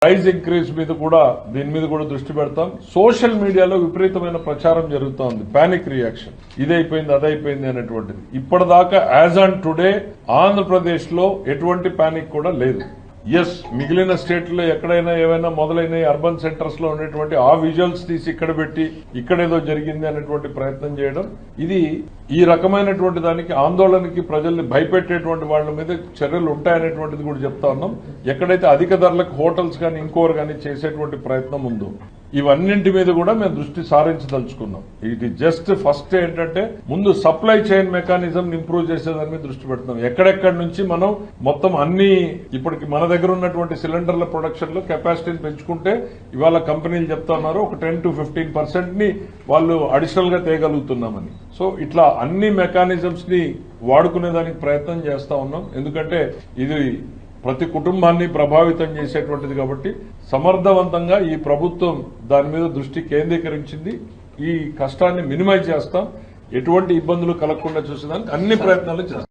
Price increase మీద కూడా దీని మీద కూడా దృష్టి పెడతాం. సోషల్ మీడియాలో విపరీతమైన ప్రచారం జరుగుతోంది, పానిక్ రియాక్షన్, ఇదైపోయింది అదైపోయింది అనేటువంటిది. ఇప్పటిదాకా యాజ్ ఆన్ టుడే ఆంధ్రప్రదేశ్ లో ఎటువంటి పానిక్ కూడా లేదు. ఎస్, మిగిలిన స్టేట్లో ఎక్కడైనా ఏమైనా మొదలైన అర్బన్ సెంటర్స్ లో ఉండేటువంటి ఆ విజువల్స్ తీసి ఇక్కడ పెట్టి ఇక్కడేదో జరిగింది అనేటువంటి ప్రయత్నం చేయడం, ఇది ఈ రకమైనటువంటి దానికి ఆందోళనకి ప్రజల్ని భయపెట్టేటువంటి వాళ్ళ మీద చర్యలు ఉంటాయనేటువంటిది కూడా చెప్తా ఉన్నాం. ఎక్కడైతే అధిక ధరలకు హోటల్స్ కానీ ఇంకోరు కానీ చేసేటువంటి ప్రయత్నం ఉందో ఇవన్నింటి మీద కూడా మేము దృష్టి సారించదలుచుకున్నాం. ఇది జస్ట్ ఫస్ట్ ఏంటంటే ముందు సప్లై చైన్ మెకానిజం ఇంప్రూవ్ చేసేదాని మీద దృష్టి పెడుతున్నాం. ఎక్కడెక్కడి నుంచి మనం మొత్తం అన్ని ఇప్పటికి మన దగ్గర ఉన్నటువంటి సిలిండర్ల ప్రొడక్షన్ లో కెపాసిటీని పెంచుకుంటే ఇవాళ కంపెనీలు చెప్తా ఉన్నారు ఒక 10 to 15% ని వాళ్ళు అడిషనల్ గా తేగలుగుతున్నామని. సో ఇట్లా అన్ని మెకానిజమ్స్ ని వాడుకునేదానికి ప్రయత్నం చేస్తా ఉన్నాం. ఎందుకంటే ఇది ప్రతి కుటుంబాన్ని ప్రభావితం చేసేటువంటిది కాబట్టి సమర్థవంతంగా ఈ ప్రభుత్వం దాని మీద దృష్టి కేంద్రీకరించింది. ఈ కష్టాన్ని మినిమైజ్ చేస్తాం, ఎటువంటి ఇబ్బందులు కలగకుండా చూసేదానికి అన్ని ప్రయత్నాలు చేస్తాం.